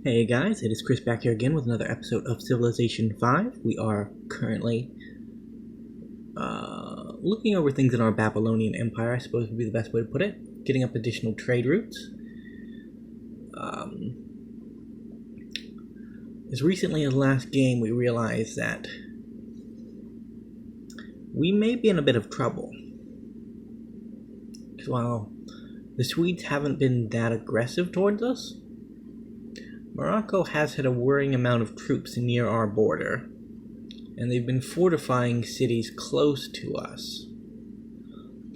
Hey guys, it is Chris back here again with another episode of Civilization 5. We are currently looking over things in our Babylonian Empire, I suppose would be the best way to put it. Getting up additional trade routes. As recently as last game, we realized that we may be in a bit of trouble. Because while the Swedes haven't been that aggressive towards us, Morocco has had a worrying amount of troops near our border, and they've been fortifying cities close to us.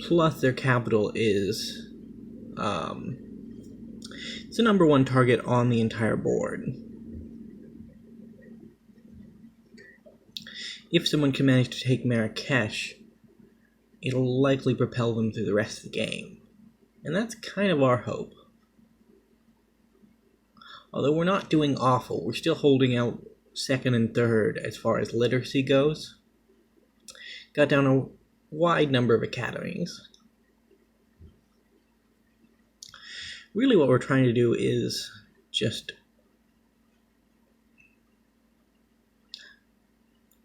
Plus, their capital is it's the number one target on the entire board. If someone can manage to take Marrakesh, it'll likely propel them through the rest of the game. And that's kind of our hope. Although we're not doing awful, we're still holding out second and third as far as literacy goes. Got down a wide number of academies. Really what we're trying to do is just,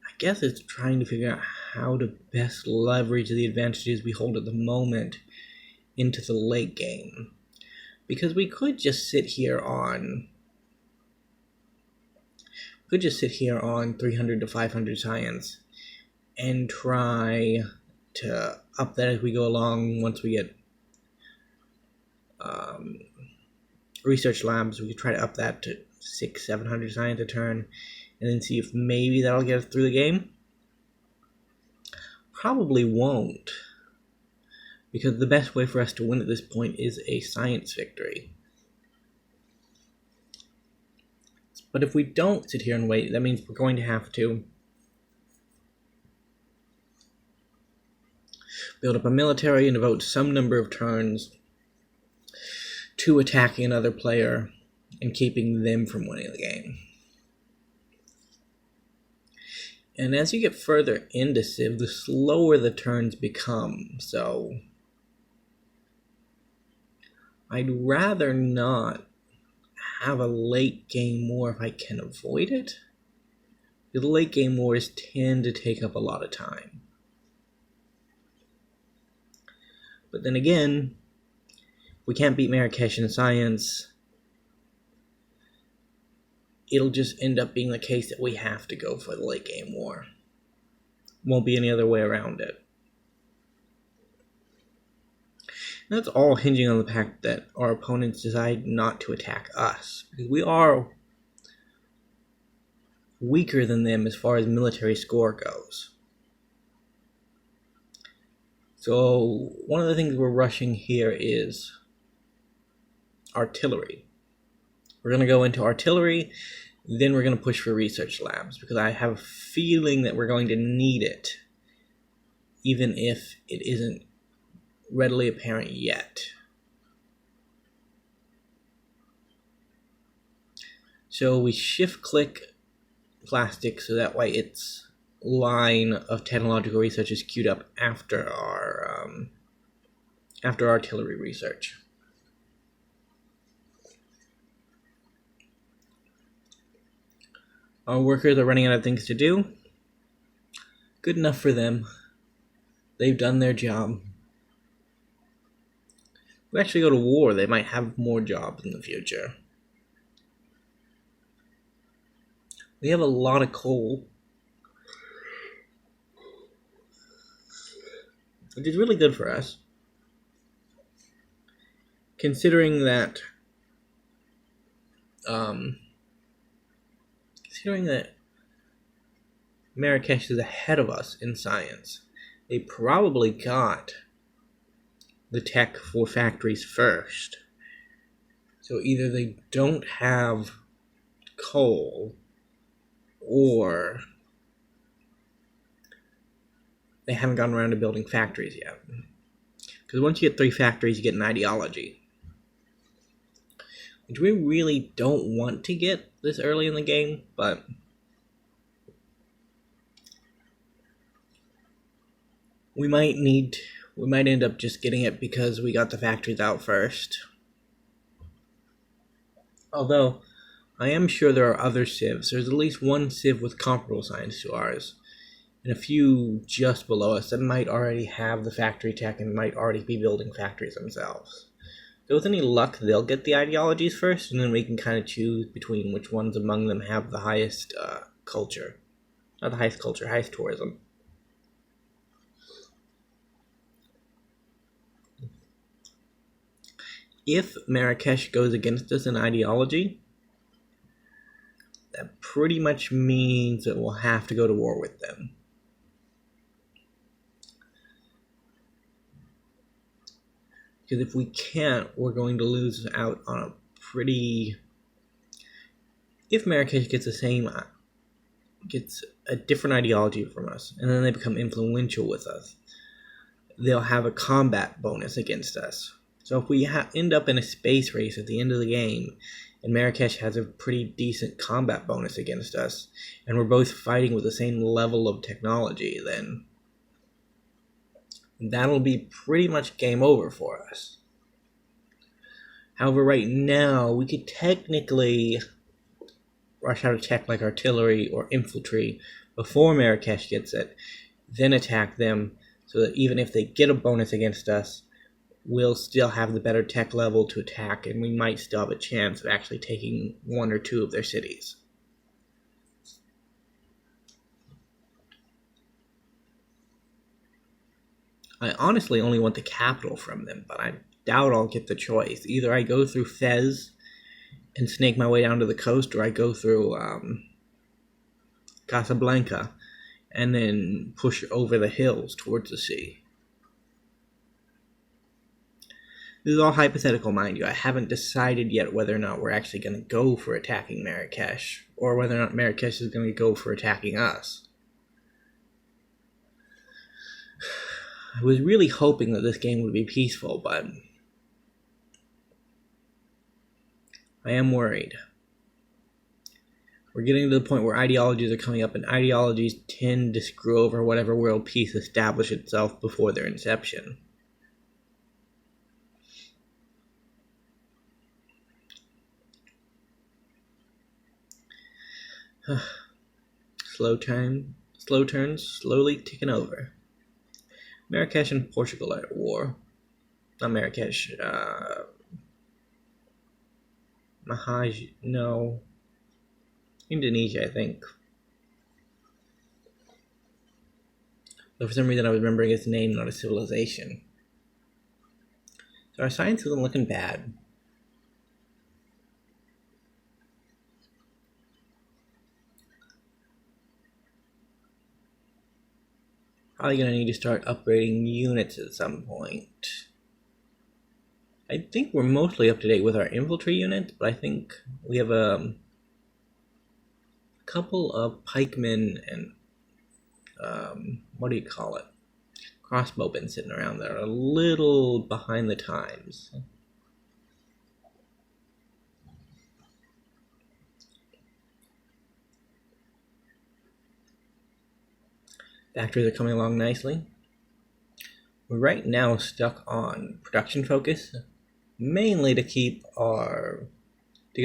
I guess it's trying to figure out how to best leverage the advantages we hold at the moment into the late game. Because we could just sit here on 300 to 500 science and try to up that as we go along. Once we get research labs, we could try to up that to 600-700 science a turn, and then see if maybe that'll get us through the game. Probably won't, because the best way for us to win at this point is a science victory. But if we don't sit here and wait, that means we're going to have to build up a military and devote some number of turns to attacking another player and keeping them from winning the game. And as you get further into Civ, the slower the turns become, so I'd rather not have a late game war if I can avoid it. The late game wars tend to take up a lot of time. But then again, we can't beat Marrakesh in science. It'll just end up being the case that we have to go for the late game war. Won't be any other way around it. And that's all hinging on the fact that our opponents decide not to attack us. Because we are weaker than them as far as military score goes. So one of the things we're rushing here is artillery. We're going to go into artillery, then we're going to push for research labs, because I have a feeling that we're going to need it, even if it isn't readily apparent yet. So we shift-click plastic so that way its line of technological research is queued up after our artillery research. Our workers are running out of things to do. Good enough for them. They've done their job. If we actually go to war, they might have more jobs in the future. We have a lot of coal, which is really good for us, considering that Marrakesh is ahead of us in science. They probably got the tech for factories first. So either they don't have coal, or they haven't gotten around to building factories yet. Because once you get 3 factories, you get an ideology, which we really don't want to get this early in the game, but we might end up just getting it because we got the factories out first. Although I am sure there are other civs. There's at least one civ with comparable science to ours, and a few just below us that might already have the factory tech and might already be building factories themselves. So with any luck, they'll get the ideologies first, and then we can kind of choose between which ones among them have the highest culture. Not the highest culture, highest tourism. If Marrakesh goes against us in ideology, that pretty much means that we'll have to go to war with them. Because if we can't, we're going to lose out on a pretty... If Marrakesh gets a different ideology from us, and then they become influential with us, they'll have a combat bonus against us. So if we end up in a space race at the end of the game, and Marrakesh has a pretty decent combat bonus against us, and we're both fighting with the same level of technology, then that'll be pretty much game over for us. However, right now, we could technically rush out a tech like artillery or infantry before Marrakesh gets it, then attack them, so that even if they get a bonus against us, we'll still have the better tech level to attack, and we might still have a chance of actually taking one or two of their cities. I honestly only want the capital from them, but I doubt I'll get the choice. Either I go through Fez and snake my way down to the coast, or I go through Casablanca and then push over the hills towards the sea. This is all hypothetical, mind you. I haven't decided yet whether or not we're actually going to go for attacking Marrakesh, or whether or not Marrakesh is going to go for attacking us. I was really hoping that this game would be peaceful, but I am worried. We're getting to the point where ideologies are coming up, and ideologies tend to screw over whatever world peace established itself before their inception. Slow turns, slowly ticking over. Marrakesh and Portugal are at war. Not Marrakesh, no. Indonesia, I think. But for some reason I was remembering its name, not a civilization. So our science isn't looking bad. Probably going to need to start upgrading units at some point. I think we're mostly up to date with our infantry units, but I think we have a couple of pikemen and crossbowmen sitting around that are a little behind the times. Factories are coming along nicely. We're right now stuck on production focus, mainly to get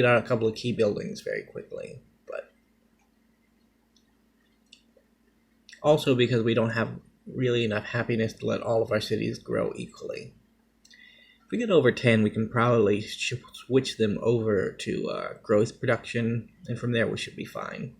out a couple of key buildings very quickly, but also because we don't have really enough happiness to let all of our cities grow equally. If we get over 10, we can probably switch them over to growth production, and from there we should be fine.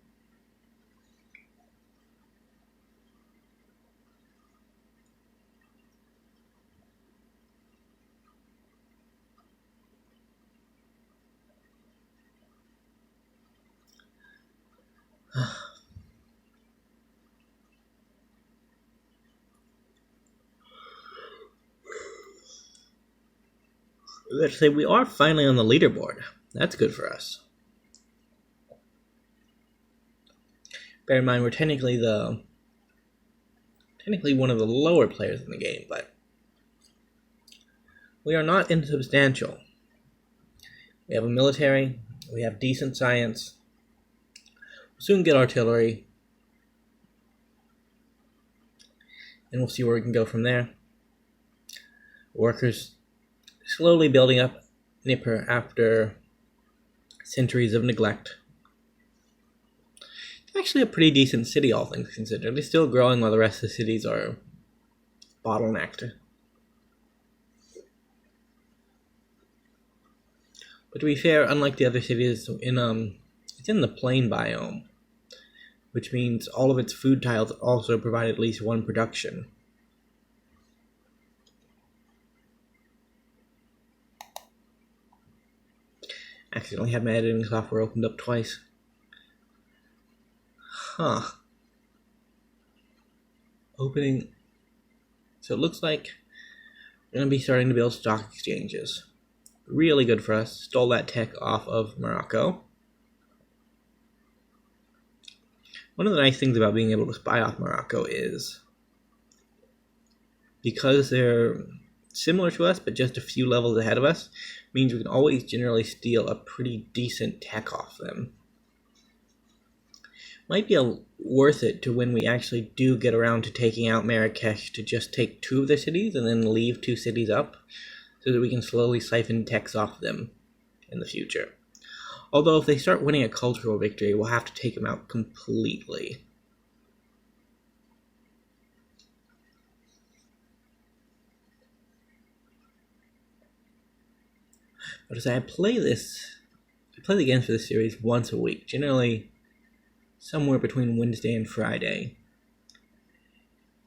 Let's say we are finally on the leaderboard. That's good for us. Bear in mind, we're technically one of the lower players in the game, but we are not insubstantial. We have a military, we have decent science, we'll soon get artillery, and we'll see where we can go from there. Workers slowly building up Nipper after centuries of neglect. It's actually a pretty decent city, all things considered. It's still growing while the rest of the cities are bottlenecked. But to be fair, unlike the other cities, it's in the plain biome, which means all of its food tiles also provide at least one production. Accidentally had my editing software opened up twice. Opening. So it looks like we're going to be starting to build stock exchanges. Really good for us. Stole that tech off of Morocco. One of the nice things about being able to spy off Morocco is because they're similar to us but just a few levels ahead of us, means we can always generally steal a pretty decent tech off them. Might be worth it to when we actually do get around to taking out Marrakesh to just take 2 of their cities and then leave 2 cities up so that we can slowly siphon techs off them in the future. Although if they start winning a cultural victory, we'll have to take them out completely. But as I play the games for this series once a week, generally somewhere between Wednesday and Friday.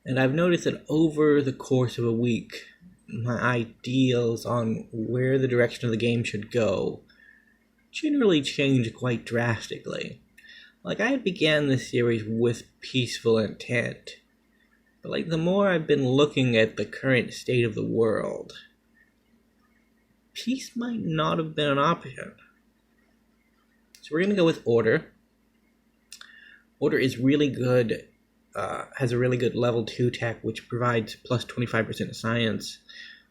And I've noticed that over the course of a week, my ideals on where the direction of the game should go generally change quite drastically. Like, I began this series with peaceful intent, but the more I've been looking at the current state of the world, peace might not have been an option. So we're going to go with order. Order is really good, has a really good level 2 tech, which provides plus 25% science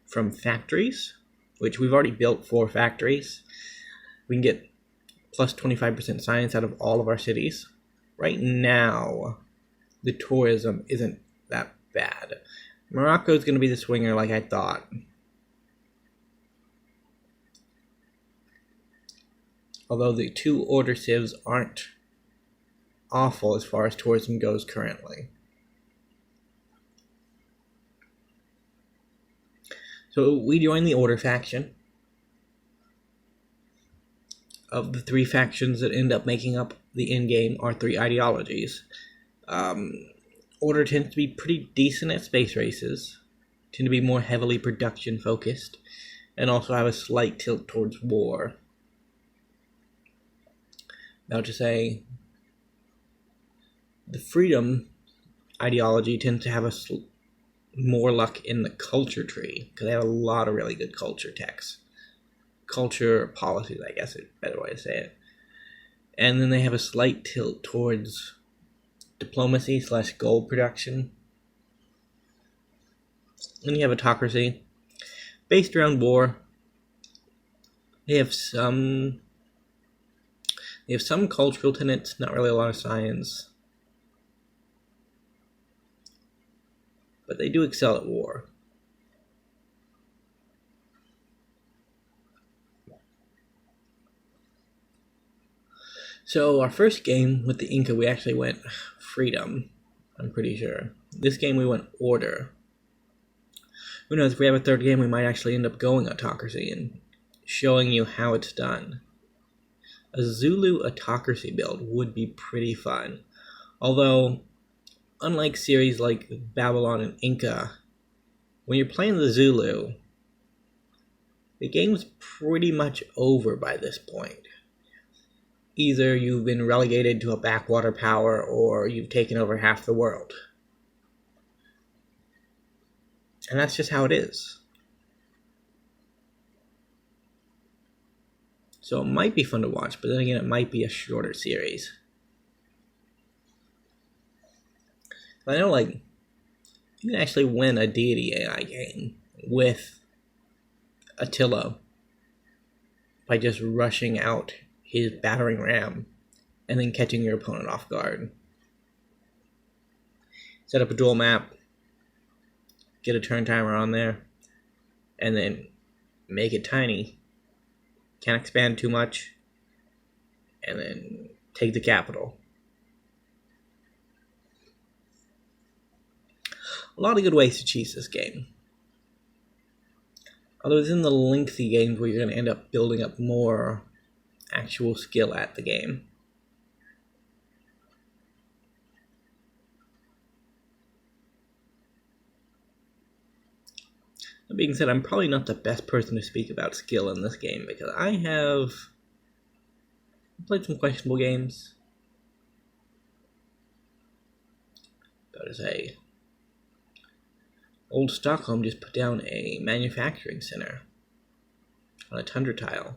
from factories, which we've already built 4 factories. We can get plus 25% science out of all of our cities. Right now, the tourism isn't that bad. Morocco is going to be the swinger like I thought. Although the 2 order civs aren't awful as far as tourism goes currently. So we join the order faction. Of the 3 factions that end up making up the endgame are 3 ideologies. Order tends to be pretty decent at space races, tend to be more heavily production focused, and also have a slight tilt towards war. Now to say, the freedom ideology tends to have more luck in the culture tree, because they have a lot of really good culture techs. Culture policies, I guess is a better way to say it. And then they have a slight tilt towards diplomacy / gold production. Then you have autocracy, based around war. They have some cultural tenets, not really a lot of science. But they do excel at war. So our first game with the Inca, we actually went freedom, I'm pretty sure. This game we went order. Who knows, if we have a third game, we might actually end up going autocracy and showing you how it's done. A Zulu autocracy build would be pretty fun. Although, unlike series like Babylon and Inca, when you're playing the Zulu, the game's pretty much over by this point. Either you've been relegated to a backwater power or you've taken over half the world. And that's just how it is. So it might be fun to watch, but then again, it might be a shorter series. I know, you can actually win a deity AI game with Attila by just rushing out his battering ram and then catching your opponent off guard. Set up a dual map, get a turn timer on there, and then make it tiny. Can't expand too much. and then take the capital. A lot of good ways to cheese this game. Although it's in the lengthy games where you're going to end up building up more actual skill at the game. That being said, I'm probably not the best person to speak about skill in this game because I have played some questionable games. Gotta say, Old Stockholm just put down a manufacturing center on a tundra tile.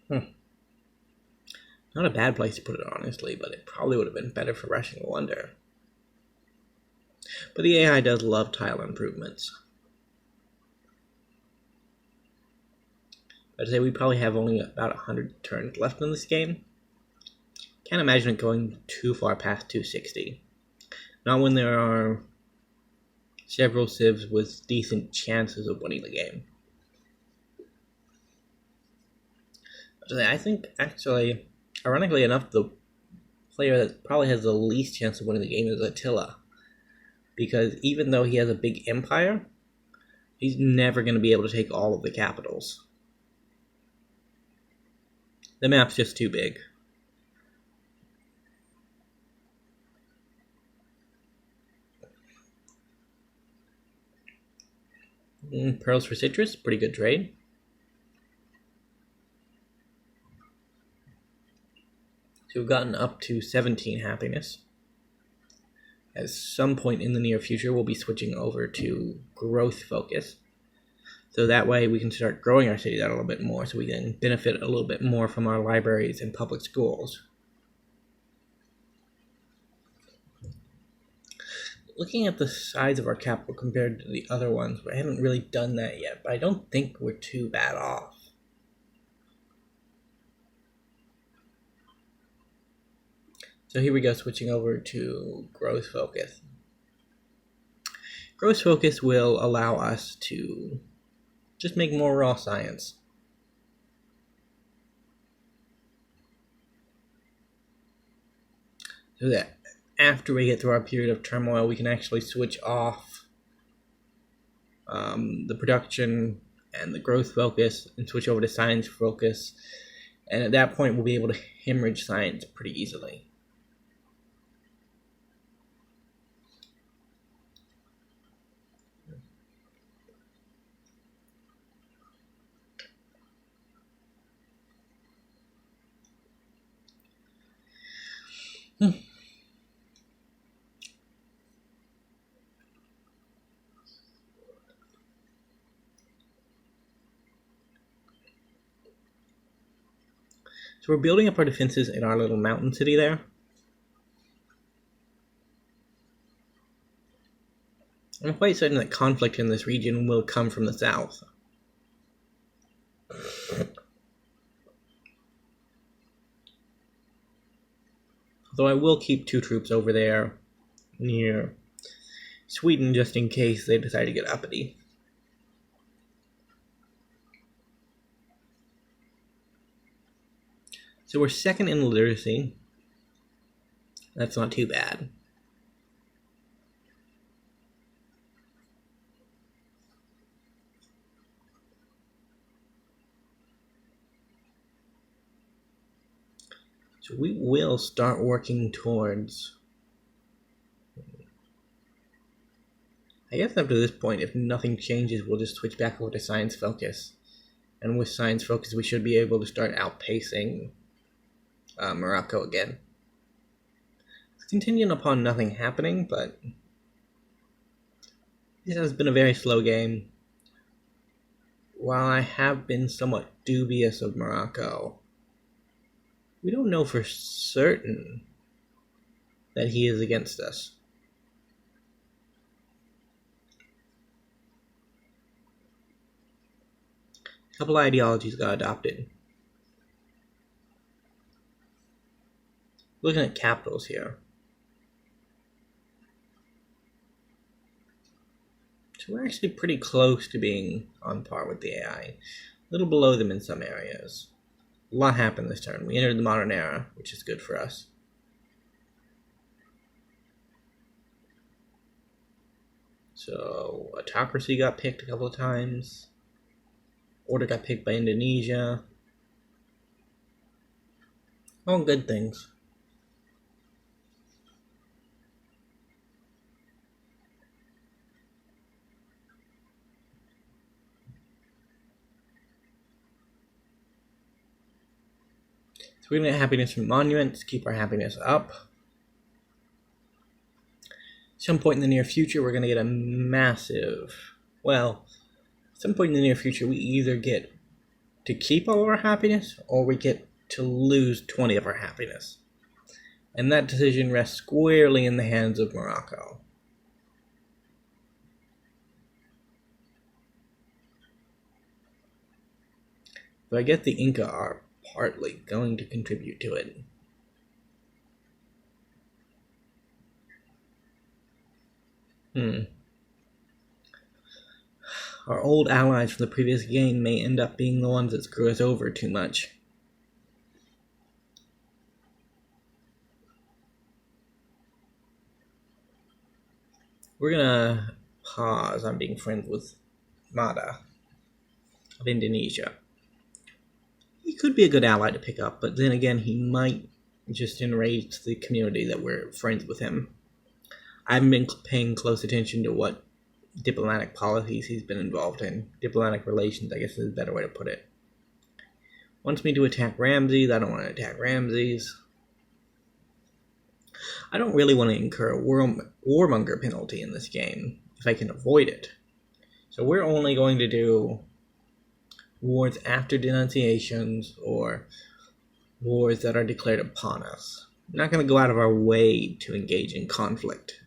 Not a bad place to put it, honestly, but it probably would have been better for Rushing Wonder. But the AI does love tile improvements. I'd say we probably have only about 100 turns left in this game. Can't imagine it going too far past 260. Not when there are several civs with decent chances of winning the game. I think, actually, ironically enough, the player that probably has the least chance of winning the game is Attila. Because even though he has a big empire, he's never going to be able to take all of the capitals. The map's just too big. Pearls for citrus, pretty good trade. So we've gotten up to 17 happiness. At some point in the near future, we'll be switching over to growth focus. So that way we can start growing our cities out a little bit more so we can benefit a little bit more from our libraries and public schools. Looking at the size of our capital compared to the other ones, I haven't really done that yet, but I don't think we're too bad off. So here we go, switching over to growth focus. Growth focus will allow us to just make more raw science. So that after we get through our period of turmoil, we can actually switch off the production and the growth focus and switch over to science focus. And at that point, we'll be able to hemorrhage science pretty easily. So we're building up our defenses in our little mountain city there. I'm quite certain that conflict in this region will come from the south. Although I will keep 2 troops over there near Sweden just in case they decide to get uppity. So we're second in literacy. That's not too bad. So we will start working towards... I guess after this point, if nothing changes, we'll just switch back over to science focus. And with science focus, we should be able to start outpacing Morocco again. It's contingent upon nothing happening, but this has been a very slow game. While I have been somewhat dubious of Morocco, we don't know for certain that he is against us. A couple ideologies got adopted. Looking at capitals here. So we're actually pretty close to being on par with the AI. A little below them in some areas. A lot happened this turn. We entered the modern era, which is good for us. So, autocracy got picked a couple of times. Order got picked by Indonesia. All good things. So we're going to get happiness from monuments, keep our happiness up. Some point in the near future, we're going to get a massive... Well, some point in the near future, we either get to keep all of our happiness, or we get to lose 20 of our happiness. And that decision rests squarely in the hands of Morocco. But I guess the Inca are partly going to contribute to it. Our old allies from the previous game may end up being the ones that screw us over too much. We're gonna pause on being friends with Mada of Indonesia. He could be a good ally to pick up, but then again, he might just enrage the community that we're friends with him. I haven't been paying close attention to what diplomatic policies he's been involved in. Diplomatic relations, I guess is a better way to put it. Wants me to attack Ramses. I don't want to attack Ramses. I don't really want to incur a warmonger penalty in this game, if I can avoid it. So we're only going to do wars after denunciations or wars that are declared upon us. We're not going to go out of our way to engage in conflict.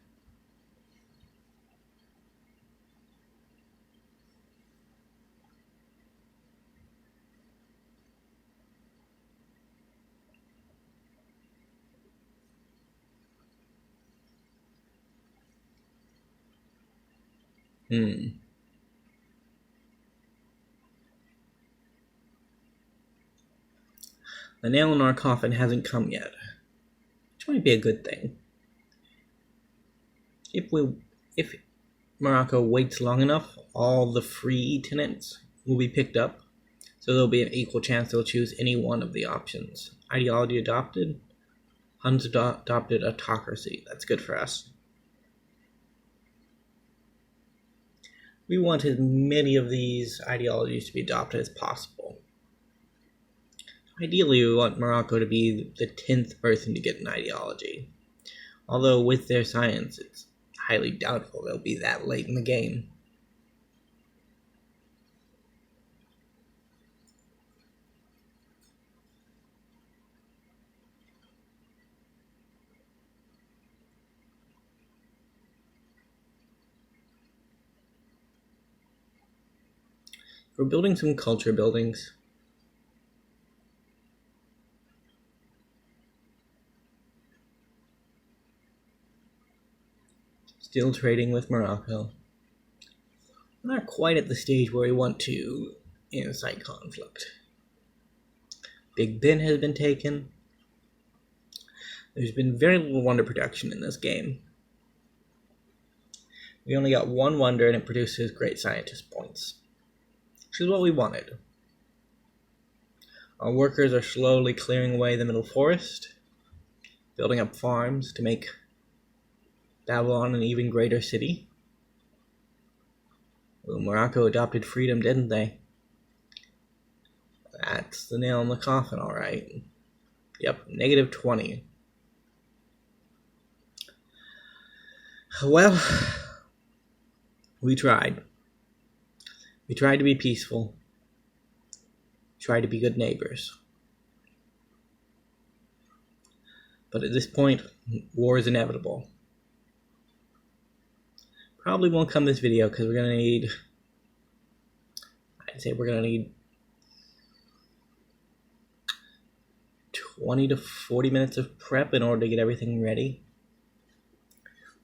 The nail in our coffin hasn't come yet, which might be a good thing. If Morocco waits long enough, all the free tenants will be picked up, so there'll be an equal chance they'll choose any one of the options. Ideology adopted. Huns adopted autocracy. That's good for us. We want as many of these ideologies to be adopted as possible. Ideally, we want Morocco to be the 10th person to get an ideology. Although with their science, it's highly doubtful they'll be that late in the game. We're building some culture buildings. Still trading with Morocco. We're not quite at the stage where we want to incite conflict. Big Ben has been taken. There's been very little wonder production in this game. We only got one wonder and it produces great scientist points, which is what we wanted. Our workers are slowly clearing away the middle forest, building up farms to make Babylon an even greater city. Well, Morocco adopted freedom, didn't they? That's the nail in the coffin, alright. Yep, -20. Well, we tried. We tried to be peaceful. Tried to be good neighbors. But at this point, war is inevitable. Probably won't come this video because we're going to need... I'd say we're going to need 20 to 40 minutes of prep in order to get everything ready.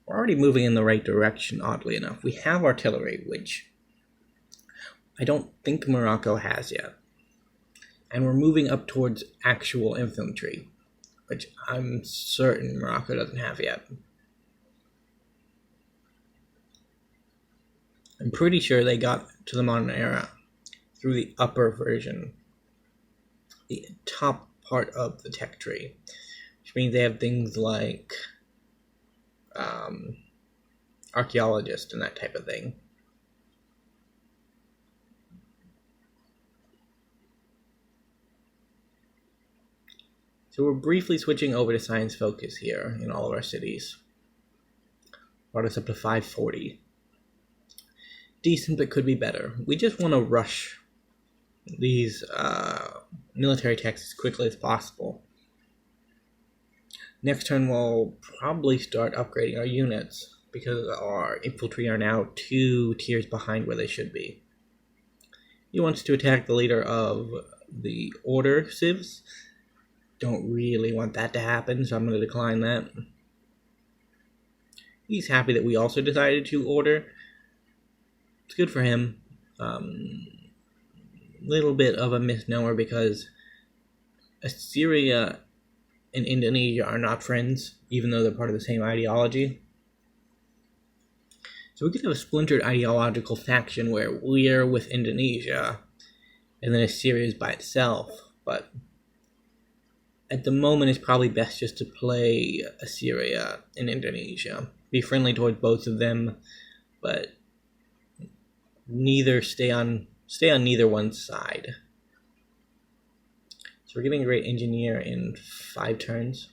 We're already moving in the right direction, oddly enough. We have artillery, which I don't think Morocco has yet. And we're moving up towards actual infantry, which I'm certain Morocco doesn't have yet. I'm pretty sure they got to the modern era through the upper version, the top part of the tech tree, which means they have things like archaeologists and that type of thing. So we're briefly switching over to science focus here in all of our cities. Brought us up to 540. Decent, but could be better. We just want to rush these military techs as quickly as possible. Next turn we'll probably start upgrading our units, because our infantry are now 2 tiers behind where they should be. He wants to attack the leader of the Order civs. Don't really want that to happen, so I'm going to decline that. He's happy that we also decided to order. It's good for him. Little bit of a misnomer, because Assyria and Indonesia are not friends, even though they're part of the same ideology. So we could have a splintered ideological faction where we're with Indonesia, and then Assyria is by itself, but at the moment it's probably best just to play Assyria and Indonesia. Be friendly toward both of them, but neither stay on neither one's side. So we're getting a great engineer in 5 turns.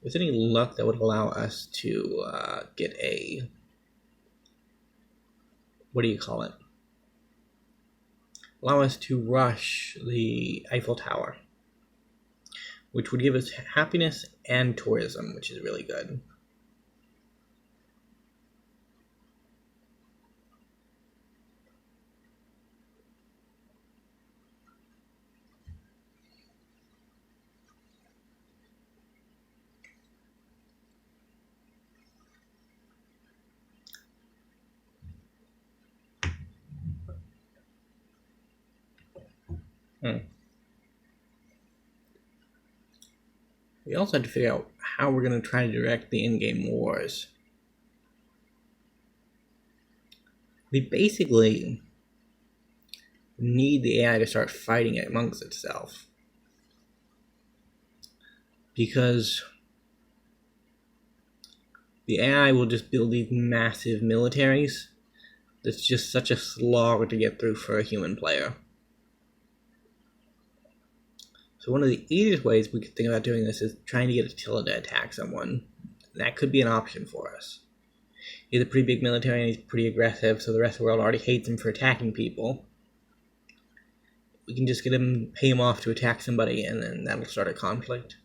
With any luck, that would allow us to get a, what do you call it? Allow us to rush the Eiffel Tower, which would give us happiness and tourism, which is really good. We also have to figure out how we're going to try to direct the in-game wars. We basically need the AI to start fighting amongst itself, because the AI will just build these massive militaries that's just such a slog to get through for a human player. So one of the easiest ways we could think about doing this is trying to get Attila to attack someone. That could be an option for us. He's a pretty big military and he's pretty aggressive, so the rest of the world already hates him for attacking people. We can just get him, pay him off to attack somebody, and then that'll start a conflict.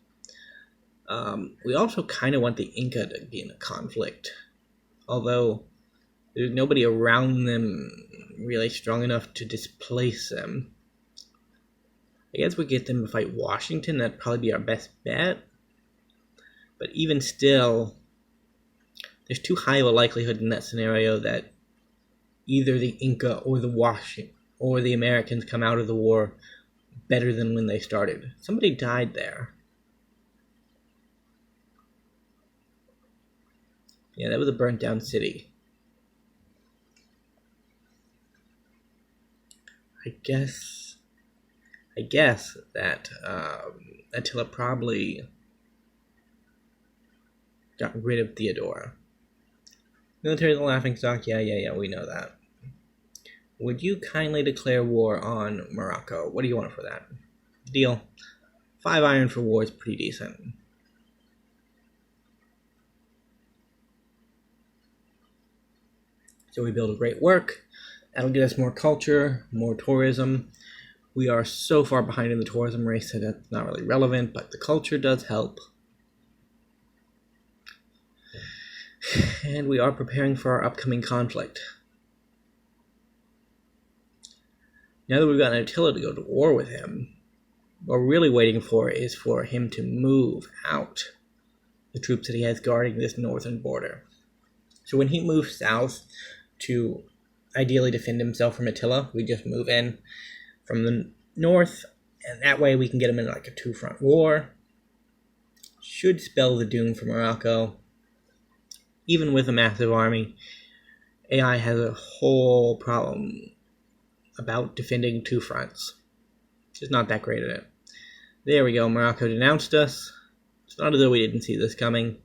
We also kind of want the Inca to be in a conflict, although there's nobody around them really strong enough to displace them. I guess we get them to fight Washington. That'd probably be our best bet. But even still, there's too high of a likelihood in that scenario that either the Inca or the Americans come out of the war better than when they started. Somebody died there. Yeah, that was a burnt down city. I guess that Attila probably got rid of Theodora. Military is a laughingstock. Yeah, we know that. Would you kindly declare war on Morocco? What do you want for that? Deal. 5 iron for war is pretty decent. So we build a great work. That'll get us more culture, more tourism. We are so far behind in the tourism race that that's not really relevant, but the culture does help. And we are preparing for our upcoming conflict. Now that we've gotten Attila to go to war with him, what we're really waiting for is for him to move out the troops that he has guarding this northern border. So when he moves south to ideally defend himself from Attila, we just move in from the north, and that way we can get them in like a two-front war. Should spell the doom for Morocco. Even with a massive army, AI has a whole problem about defending two fronts. Just not that great at it. There we go, Morocco denounced us. It's not as though we didn't see this coming.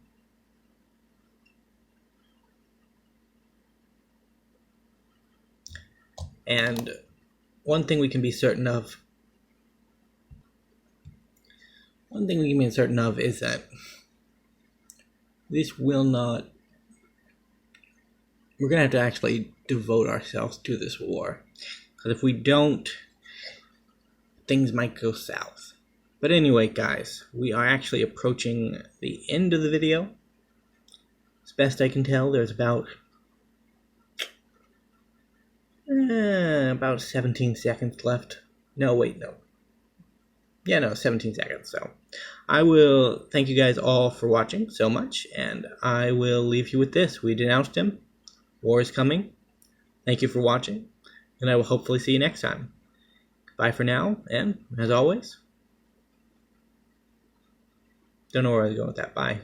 And one thing we can be certain of is that this will not... We're going to have to actually devote ourselves to this war. Because if we don't, things might go south. But anyway, guys, we are actually approaching the end of the video. As best I can tell, there's about 17 seconds left. No, wait, no. Yeah, no, 17 seconds. So I will thank you guys all for watching so much, and I will leave you with this. We denounced him. War is coming. Thank you for watching, and I will hopefully see you next time. Bye for now, and as always, don't know where I was going with that. Bye.